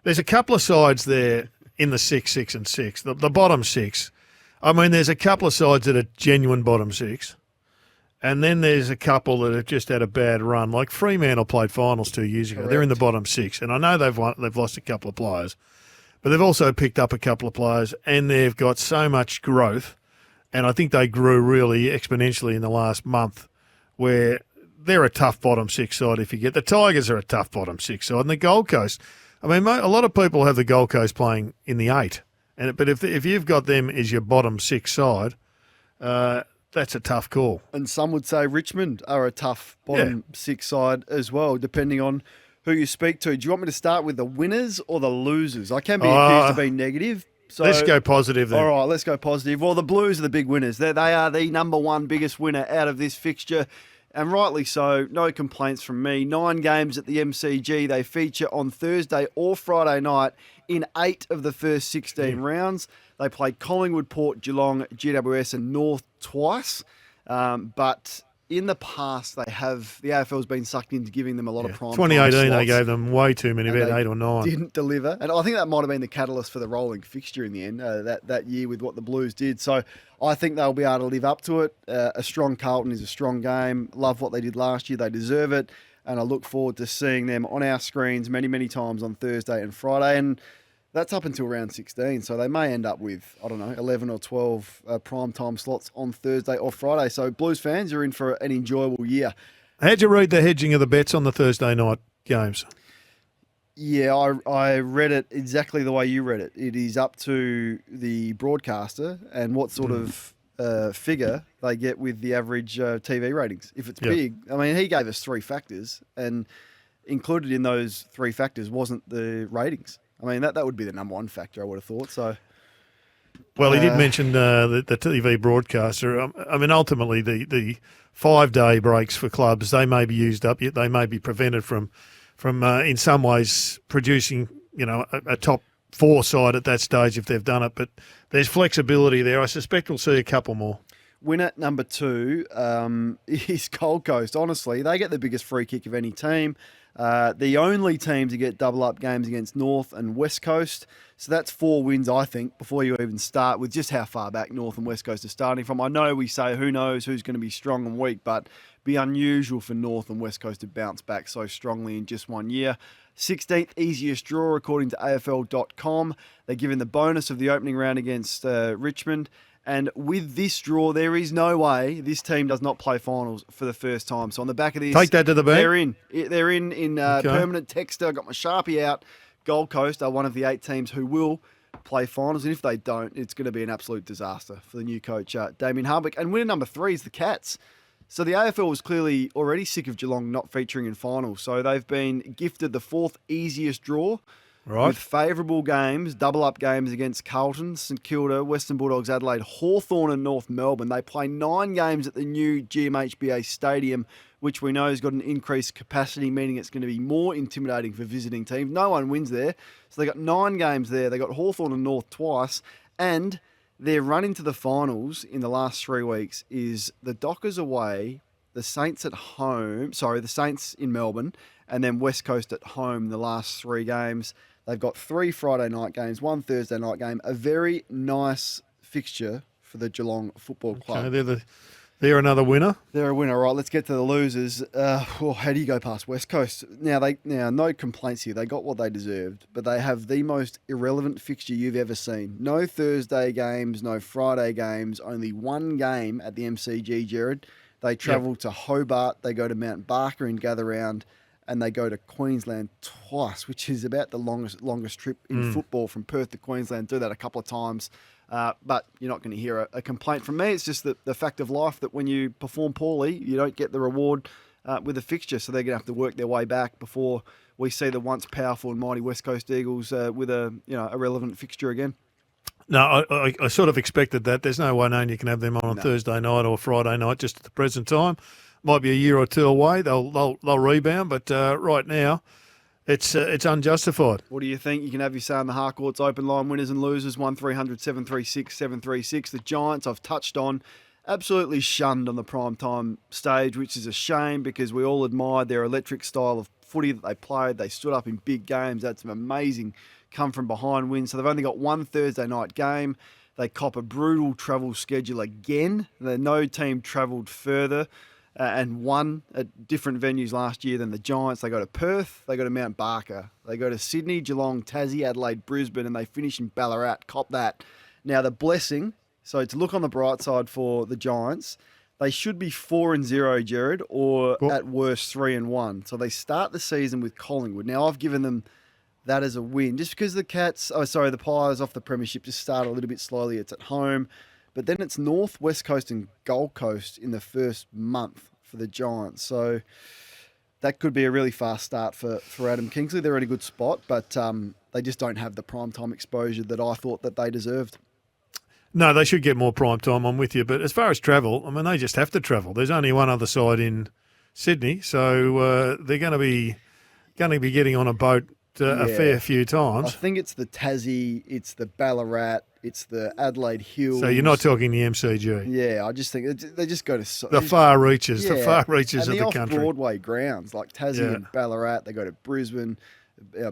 there's a couple of sides there in the 6, 6 and 6, the bottom 6. I mean, there's a couple of sides that are genuine bottom 6. And then there's a couple that have just had a bad run. Like Fremantle played finals 2 years ago. Correct. They're in the bottom 6. And I know they've lost a couple of players. But they've also picked up a couple of players. And they've got so much growth. And I think they grew really exponentially in the last month, where they're a tough bottom 6 side if you get. The Tigers are a tough bottom 6 side. And the Gold Coast, I mean, a lot of people have the Gold Coast playing in the 8. But if you've got them as your bottom 6 side, that's a tough call. And some would say Richmond are a tough bottom 6 side as well, depending on who you speak to. Do you want me to start with the winners or the losers? I can be accused of being negative. So, let's go positive then. All right, let's go positive. Well, the Blues are the big winners. They are the number one biggest winner out of this fixture, and rightly so. No complaints from me. 9 games at the MCG. They feature on Thursday or Friday night in 8 of the first 16 rounds. They played Collingwood, Port, Geelong, GWS and North twice. But in the past, the AFL's been sucked into giving them a lot of prime 2018, time they gave them way too many, about 8 or 9. Didn't deliver. And I think that might have been the catalyst for the rolling fixture in the end, that year with what the Blues did. So I think they'll be able to live up to it. A strong Carlton is a strong game. Love what they did last year. They deserve it. And I look forward to seeing them on our screens many, many times on Thursday and Friday. And that's up until round 16, so they may end up with, 11 or 12 prime time slots on Thursday or Friday. So Blues fans, you're in for an enjoyable year. How'd you read the hedging of the bets on the Thursday night games? Yeah, I read it exactly the way you read it. It is up to the broadcaster and what sort of figure they get with the average TV ratings. If it's big, I mean, he gave us 3 factors, and included in those 3 factors wasn't the ratings. I mean, that would be the number one factor, I would have thought. So, well, he did mention the TV broadcaster. I mean, ultimately, the 5-day breaks for clubs, they may be used up, yet they may be prevented from in some ways producing, a top 4 side at that stage if they've done it. But there's flexibility there. I suspect we'll see a couple more. Winner number 2 is Gold Coast. Honestly, they get the biggest free kick of any team. The only team to get double-up games against North and West Coast. So that's 4 wins, I think, before you even start with just how far back North and West Coast are starting from. I know we say who knows who's going to be strong and weak, but it'd be unusual for North and West Coast to bounce back so strongly in just 1 year. 16th easiest draw according to AFL.com. They're given the bonus of the opening round against Richmond. And with this draw, there is no way this team does not play finals for the first time. So on the back of this, take that to the bank. They're in permanent texter. I've got my Sharpie out. Gold Coast are one of the 8 teams who will play finals. And if they don't, it's going to be an absolute disaster for the new coach, Damien Harbeck. And winner number 3 is the Cats. So the AFL was clearly already sick of Geelong not featuring in finals. So they've been gifted the 4th easiest draw. Right. With favourable games, double-up games against Carlton, St Kilda, Western Bulldogs, Adelaide, Hawthorn and North Melbourne. They play 9 games at the new GMHBA Stadium, which we know has got an increased capacity, meaning it's going to be more intimidating for visiting teams. No one wins there. So they got 9 games there. They got Hawthorn and North twice. And their run into the finals in the last 3 weeks is the Dockers away, the Saints at home, the Saints in Melbourne, and then West Coast at home in the last 3 games. They've got 3 Friday night games, 1 Thursday night game. A very nice fixture for the Geelong Football Club. Okay, they're another winner. They're a winner, right? Let's get to the losers. How do you go past West Coast? Now, no complaints here. They got what they deserved, but they have the most irrelevant fixture you've ever seen. No Thursday games, no Friday games, only 1 game at the MCG, Gerard. They travel to Hobart. They go to Mount Barker and gather round. And they go to Queensland twice, which is about the longest trip in football from Perth to Queensland. Do that a couple of times. But you're not going to hear a complaint from me. It's just the fact of life that when you perform poorly, you don't get the reward with a fixture. So they're going to have to work their way back before we see the once powerful and mighty West Coast Eagles with a relevant fixture again. No, I sort of expected that. There's no way known you can have them on Thursday night or Friday night just at the present time. Might be a year or 2 away. They'll rebound, but right now it's unjustified. What do you think? You can have your say on the Harcourts open line winners and losers, 1300 736 736. The Giants I've touched on, absolutely shunned on the primetime stage, which is a shame because we all admired their electric style of footy that they played. They stood up in big games, had some amazing come-from-behind wins. So they've only got one Thursday night game. They cop a brutal travel schedule again. No team travelled further and won at different venues last year than the Giants. They go to Perth, they go to Mount Barker, they go to Sydney, Geelong, Tassie, Adelaide, Brisbane, and they finish in Ballarat. Cop that. Now, the blessing, so to look on the bright side for the Giants, they should be 4-0, Gerard, or at worst 3-1. So they start the season with Collingwood. Now, I've given them that as a win, just because the Pies off the premiership just start a little bit slowly. It's at home. But then it's North, West Coast and Gold Coast in the first month for the Giants. So that could be a really fast start for Adam Kingsley. They're in a good spot, but they just don't have the primetime exposure that I thought that they deserved. No, they should get more prime time. I'm with you. But as far as travel, I mean, they just have to travel. There's only one other side in Sydney, so they're going to be getting on a boat a fair few times. I think it's the Tassie, it's the Ballarat, it's the Adelaide Hills. So you're not talking the MCG. Yeah, I just think they just go to the far reaches of the country. Off-Broadway grounds like Tassie and Ballarat. They go to Brisbane,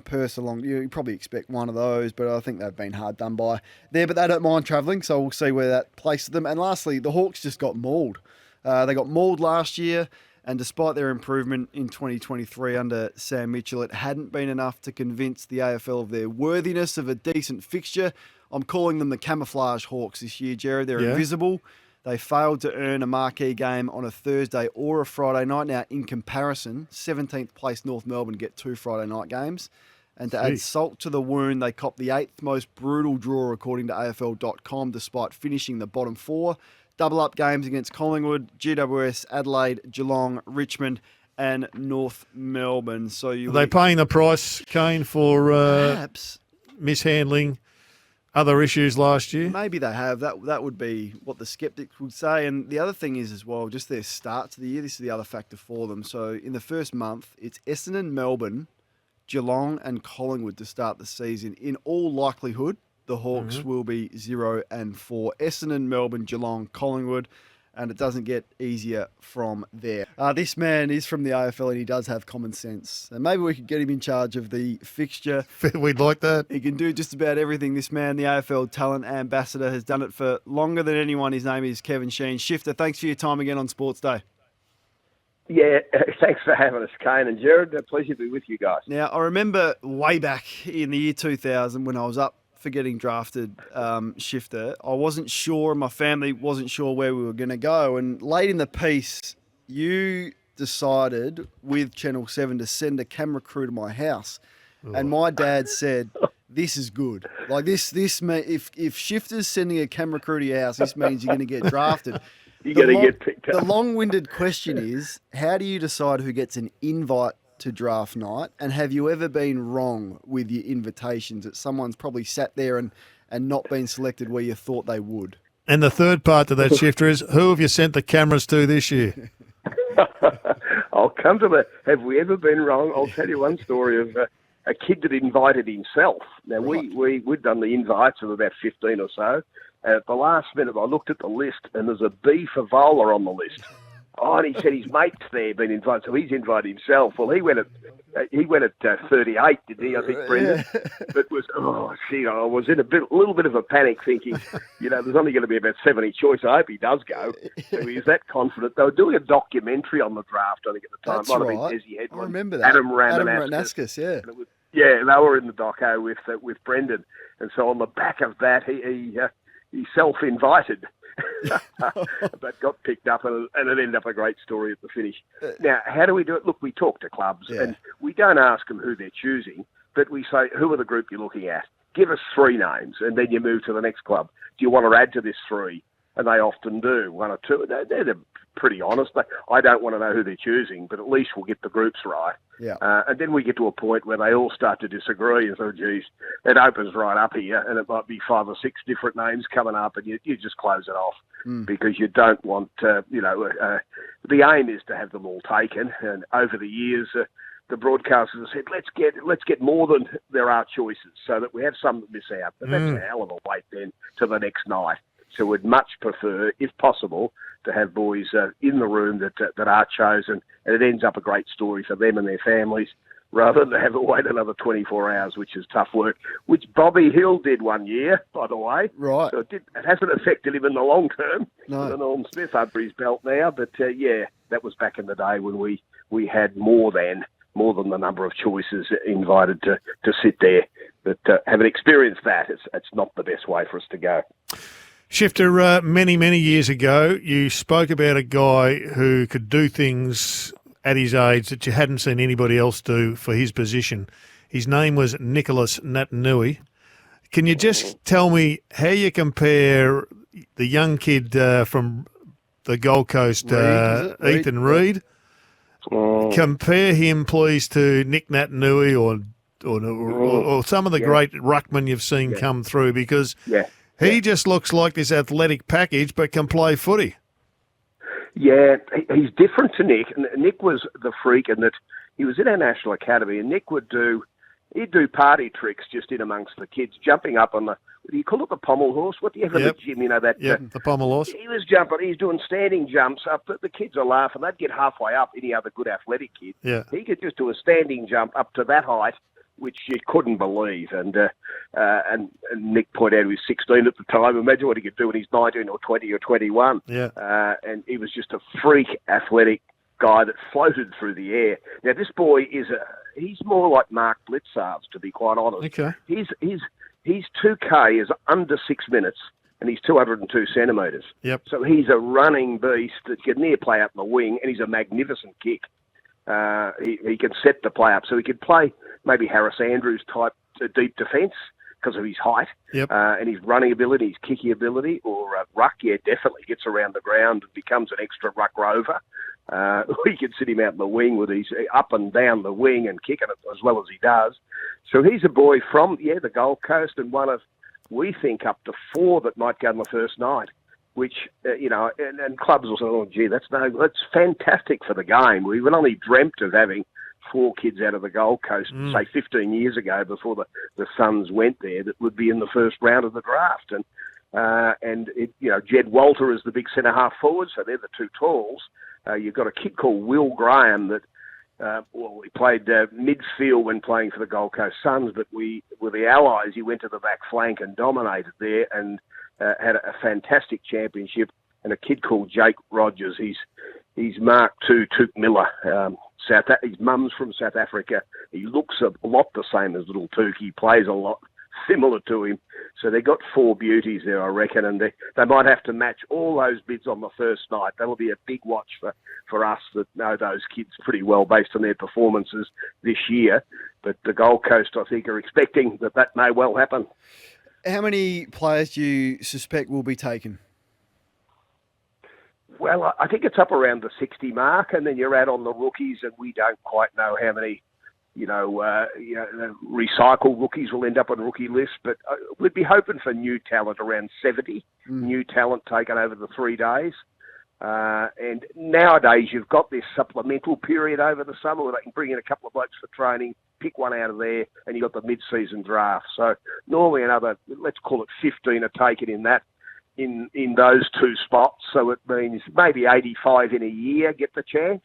Perth along. You probably expect one of those, but I think they've been hard done by there. But they don't mind travelling, so we'll see where that places them. And lastly, the Hawks just got mauled. They got mauled last year. And despite their improvement in 2023 under Sam Mitchell, it hadn't been enough to convince the AFL of their worthiness of a decent fixture. I'm calling them the Camouflage Hawks this year, Gerard. They're invisible. They failed to earn a marquee game on a Thursday or a Friday night. Now, in comparison, 17th place North Melbourne get 2 Friday night games. And to add salt to the wound, they copped the 8th most brutal draw according to AFL.com, despite finishing the bottom 4. Double-up games against Collingwood, GWS, Adelaide, Geelong, Richmond, and North Melbourne. So are they paying the price, Kane, for perhaps mishandling other issues last year? Maybe they have. That would be what the skeptics would say. And the other thing is as well, just their start to the year. This is the other factor for them. So in the first month, it's Essendon, Melbourne, Geelong, and Collingwood to start the season. In all likelihood, the Hawks will be 0-4. Essendon, Melbourne, Geelong, Collingwood, and it doesn't get easier from there. This man is from the AFL and he does have common sense. And maybe we could get him in charge of the fixture. We'd like that. He can do just about everything. This man, the AFL talent ambassador, has done it for longer than anyone. His name is Kevin Sheehan. Shifter, thanks for your time again on Sports Day. Yeah, thanks for having us, Kane and Gerard. A pleasure to be with you guys. Now, I remember way back in the year 2000 when I was up for getting drafted, Shifter, I wasn't sure, my family wasn't sure where we were going to go. And late in the piece, you decided with Channel 7 to send a camera crew to my house. And my dad said, this is good. Like this if Shifter's sending a camera crew to your house, this means you're going to get drafted. You're going to get picked up. The long-winded question is, how do you decide who gets an invite to draft night, and have you ever been wrong with your invitations that someone's probably sat there and not been selected where you thought they would? And the third part to that, Shifter, is who have you sent the cameras to this year? I'll come to the have we ever been wrong. I'll tell you one story of a kid that invited himself. Now, we'd done the invites of about 15 or so, and at the last minute I looked at the list and there's a B for Vola on the list. Oh, and he said his mate's there been invited, so he's invited himself. Well, he went at 38, didn't he? I think, Brendan. Yeah. But I was in a little bit of a panic, thinking, there's only going to be about 70 choice. I hope he does go. So he's that confident. They were doing a documentary on the draft, I think, at the time. That's Might right. have been Desi Edwards. I remember that. Adam Ranaskus, yeah. Yeah, they were in the doco with Brendan, and so on the back of that, he self-invited. But got picked up and it ended up a great story at the finish. Now, how do we do it? Look, we talk to clubs and we don't ask them who they're choosing, but we say, who are the group you're looking at? Give us 3 names and then you move to the next club. Do you want to add to this 3? And they often do, 1 or 2. They're pretty honest. I don't want to know who they're choosing, but at least we'll get the groups right. Yeah. And then we get to a point where they all start to disagree. And so, geez, it opens right up here, and it might be 5 or 6 different names coming up, and you just close it off because you don't want, the aim is to have them all taken. And over the years, the broadcasters have said, let's get more than there are choices, so that we have some that miss out. But that's a hell of a wait then to the next night. So we'd much prefer, if possible, to have boys in the room that are chosen, and it ends up a great story for them and their families. rather than have to wait another 24 hours, which is tough work, which Bobby Hill did one year, by the way. Right. So it hasn't affected him in the long term. No. Norm Smith under his belt now. But, that was back in the day when we had more than the number of choices invited to sit there. But having experienced that, it's not the best way for us to go. Shifter, many, many years ago, you spoke about a guy who could do things at his age that you hadn't seen anybody else do for his position. His name was Nicholas Natanui. Can you just tell me how you compare the young kid from the Gold Coast, Ethan Reid? Compare him, please, to Nick Natanui or some of the great ruckmen you've seen come through, because he just looks like this athletic package but can play footy. Yeah, he's different to Nick. Nick was the freak in that he was in our national academy, and Nick he'd do party tricks just in amongst the kids, jumping up on do you call it the pommel horse? What do you have in the gym? You know that? The pommel horse. He was jumping. He's doing standing jumps up. The kids are laughing. They'd get halfway up. Any other good athletic kid, he could just do a standing jump up to that height, which you couldn't believe. And Nick pointed out he was 16 at the time. Imagine what he could do when he's 19 or 20 or 21. Yeah. And he was just a freak athletic guy that floated through the air. Now, this boy he's more like Mark Blitzarves, to be quite honest. Okay. His 2K is under 6 minutes, and he's 202 centimetres. Yep. So he's a running beast that can near play up in the wing, and he's a magnificent kick. He can set the play up, so he could play maybe Harris Andrews type deep defence because of his height and his running ability, his kicking ability, or ruck. Yeah, definitely gets around the ground and becomes an extra ruck rover. We could sit him out in the wing with his up and down the wing and kicking it as well as he does. So he's a boy from the Gold Coast, and one of, we think, up to 4 that might go on the first night. Which and clubs will say, "Oh, gee, that's fantastic for the game." We would only dreamt of having 4 kids out of the Gold Coast, say 15 years ago, before the Suns went there, that would be in the first round of the draft. And Jed Walter is the big centre half forward, so they're the 2 talls. You've got a kid called Will Graham that, he played midfield when playing for the Gold Coast Suns, but with the Allies, he went to the back flank and dominated there and had a fantastic championship. And a kid called Jake Rogers, he's Mark II Took Miller. His mum's from South Africa. He looks a lot the same as little Took. He plays a lot similar to him. So they got 4 beauties there, I reckon, and they might have to match all those bids on the first night. That'll be a big watch for us that know those kids pretty well based on their performances this year. But the Gold Coast, I think, are expecting that may well happen. How many players do you suspect will be taken? Well, I think it's up around the 60 mark, and then you're out on the rookies, and we don't quite know how many, recycled rookies will end up on rookie lists, but we'd be hoping for new talent around 70, new talent taken over the 3 days. And nowadays you've got this supplemental period over the summer where they can bring in a couple of blokes for training, pick one out of there, and you've got the mid-season draft. So normally another, let's call it 15 are taken in that, in those 2 spots. So it means maybe 85 in a year get the chance,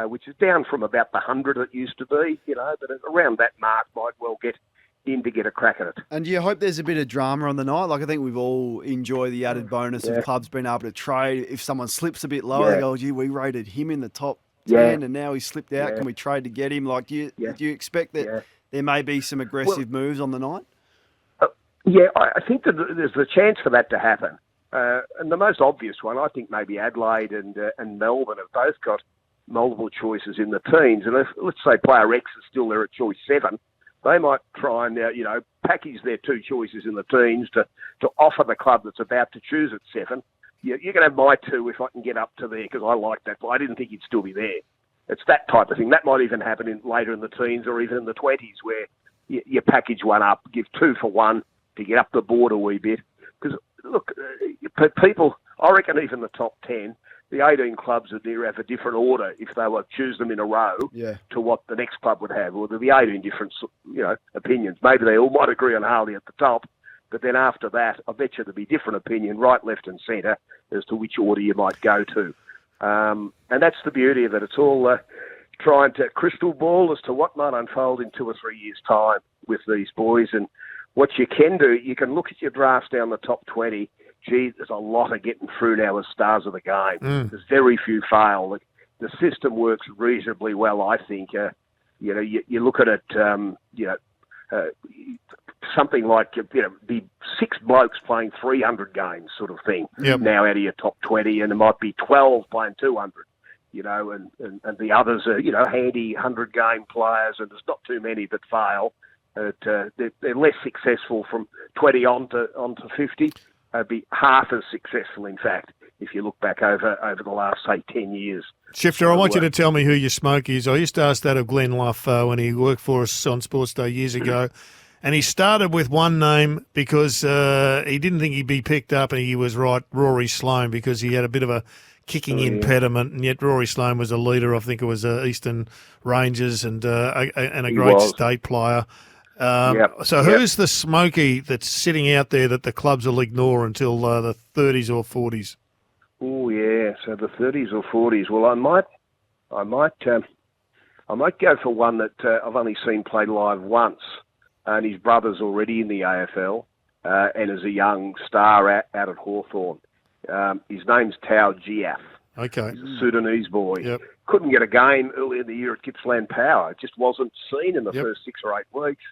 which is down from about the 100 it used to be, but around that mark might well get in to get a crack at it. And do you hope there's a bit of drama on the night? Like, I think we've all enjoyed the added bonus of clubs being able to trade. If someone slips a bit lower, they go, gee, we rated him in the top 10 and now he's slipped out. Can we trade to get him? Like, do you expect that there may be some aggressive moves on the night? I think that there's the chance for that to happen. And the most obvious one, I think maybe Adelaide and Melbourne have both got multiple choices in the teens. And if, let's say, player X is still there at choice 7, they might try and, package their 2 choices in the teens to offer the club that's about to choose at 7. You can have my 2 if I can get up to there, because I like that. But I didn't think he'd still be there. It's that type of thing. That might even happen later in the teens or even in the 20s, where you package one up, give 2 for 1 to get up the board a wee bit. Because, look, people, I reckon even the top 10, the 18 clubs would have a different order if they were to choose them in a row to what the next club would have. Or there'd be 18 different, opinions. Maybe they all might agree on Harley at the top, but then after that, I bet you there'd be different opinion, right, left and centre, as to which order you might go to. And that's the beauty of it. It's all trying to crystal ball as to what might unfold in 2 or 3 years' time with these boys. And what you can do, you can look at your drafts down the top 20. Gee, there's a lot of getting through now as stars of the game. There's very few fail. The system works reasonably well, I think. You look at it, something like, the 6 blokes playing 300 games sort of thing now out of your top 20, and there might be 12 playing 200. And the others are, handy 100-game players, and there's not too many that fail. They're less successful from 20 on to 50. They'd be half as successful, in fact, if you look back over the last, say, 10 years. Shifter, I want you to tell me who your smoky is. I used to ask that of Glenn Luff when he worked for us on Sports Day years ago. And he started with one name because he didn't think he'd be picked up, and he was right, Rory Sloane, because he had a bit of a kicking impediment, and yet Rory Sloane was a leader. I think it was Eastern Rangers and a great state player. So who's the smoky that's sitting out there that the clubs will ignore until the 30s or 40s? Oh yeah, so the 30s or 40s. Well, I might go for one that I've only seen play live once, and his brother's already in the AFL, and is a young star out at Hawthorn. His name's Tao Giaf. Okay. He's a Sudanese boy. Yep. Couldn't get a game early in the year at Gippsland Power. It just wasn't seen in the first 6 or 8 weeks.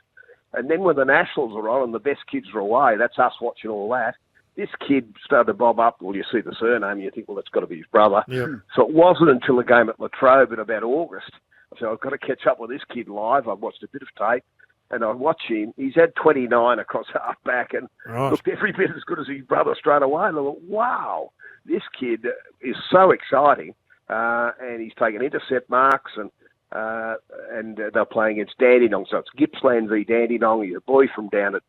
And then when the Nationals are on and the best kids are away, that's us watching all that. This kid started to bob up. Well, you see the surname and you think, well, that's got to be his brother. Yep. So it wasn't until the game at Latrobe in about August. I said, I've got to catch up with this kid live. I watched a bit of tape. And I watch him. He's had 29 across half-back and looked every bit as good as his brother straight away. And I thought, wow, this kid is so exciting. And he's taken intercept marks, and they're playing against Dandenong. So it's Gippsland v Dandenong. He's a boy from down at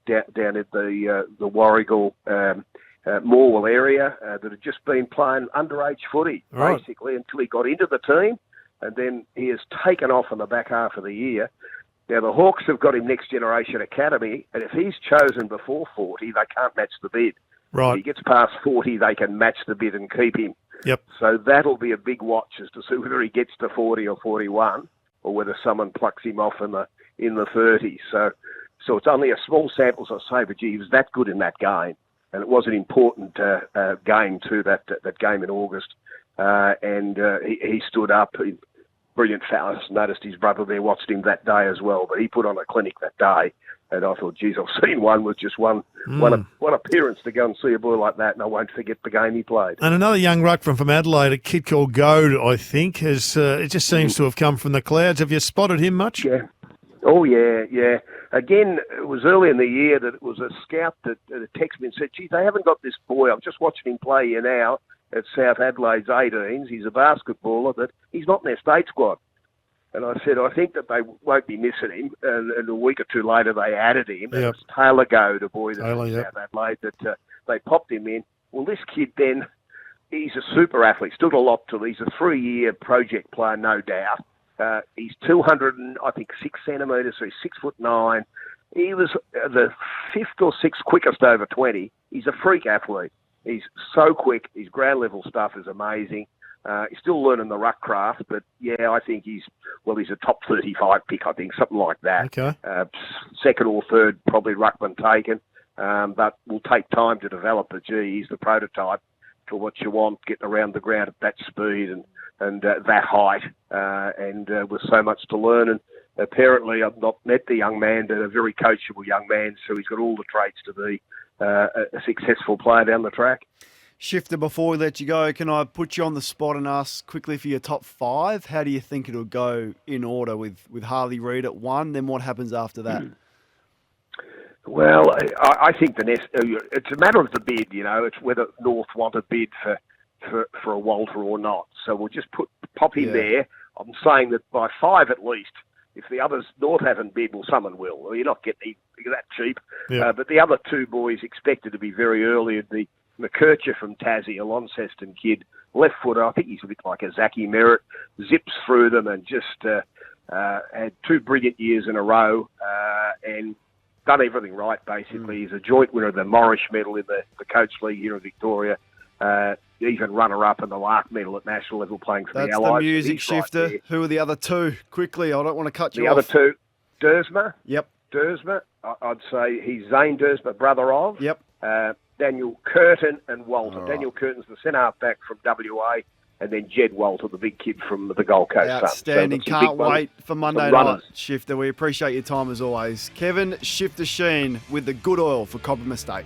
the Warrigal Morwell area that had just been playing underage footy, basically, until he got into the team. And then he has taken off in the back half of the year. Now, the Hawks have got him Next Generation Academy, and if he's chosen before 40, they can't match the bid. Right. If he gets past 40, they can match the bid and keep him. Yep. So that'll be a big watch as to see whether he gets to 40 or 41, or whether someone plucks him off in the 30s. So it's only a small sample, as I say, but gee, he was that good in that game, and it was an important game too, that game in August. He stood up. Brilliant fellow. Noticed his brother there, watched him that day as well, but he put on a clinic that day, and I thought, geez, I've seen one with just one appearance to go and see a boy like that, and I won't forget the game he played. And another young ruckman from Adelaide, a kid called Goad, I think, has it just seems to have come from the clouds. Have you spotted him much? Yeah. Oh, yeah. Again, it was early in the year that it was a scout that texted me and said, gee, they haven't got this boy. I'm just watching him play here now at South Adelaide's 18s. He's a basketballer, but he's not in their state squad. And I said, I think that they won't be missing him. And a week or two later, they added him. Yep. It was Taylor Goad, a boy that's in South Adelaide, that they popped him in. Well, this kid then, he's a super athlete, stood a lot to. He's a 3-year project player, no doubt. He's 6 centimetres, so he's 6'9". He was the 5th or 6th quickest over 20. He's a freak athlete. He's so quick. His ground level stuff is amazing. He's still learning the ruck craft, but yeah, I think he's a top 35 pick, I think, something like that. Okay. Second or third, probably ruckman taken, but will take time to develop. But gee, he's the prototype for what you want, getting around the ground at that speed and that height, and with so much to learn. And apparently, I've not met the young man, but a very coachable young man, so he's got all the traits to be a successful player down the track. Shifter, before we let you go, can I put you on the spot and ask quickly for your top 5? How do you think it'll go in order with Harley Reid at 1? Then what happens after that? Well, I think it's a matter of the bid, It's whether North want a bid for a Walter or not. So we'll just pop him there. I'm saying that by 5 at least. If the others, North haven't bid, well, someone will. Well, you're not getting that cheap. Yeah. But the other 2 boys expected to be very early. The McKercher from Tassie, a Launceston kid, left footer. I think he's a bit like a Zachy Merritt. Zips through them and just had 2 brilliant years in a row and done everything right, basically. He's a joint winner of the Morrish Medal in the Coach League here in Victoria. even runner-up in the Lark medal at national level playing for That's the Allies. the music He's right shifter. there. Who are the other two? Quickly, I don't want to cut you The off. other two, Dersma. Yep. Dersma, I'd say he's Zane Dersma, brother of. Yep. Daniel Curtin and Walter. All right. Daniel Curtin's the centre half back from WA, and then Jed Walter, the big kid from the Gold Coast. Outstanding. So Can't wait for Monday runners. night, Shifter. We appreciate your time as always. Kevin Shifter Sheehan with the good oil for Cobram Estate.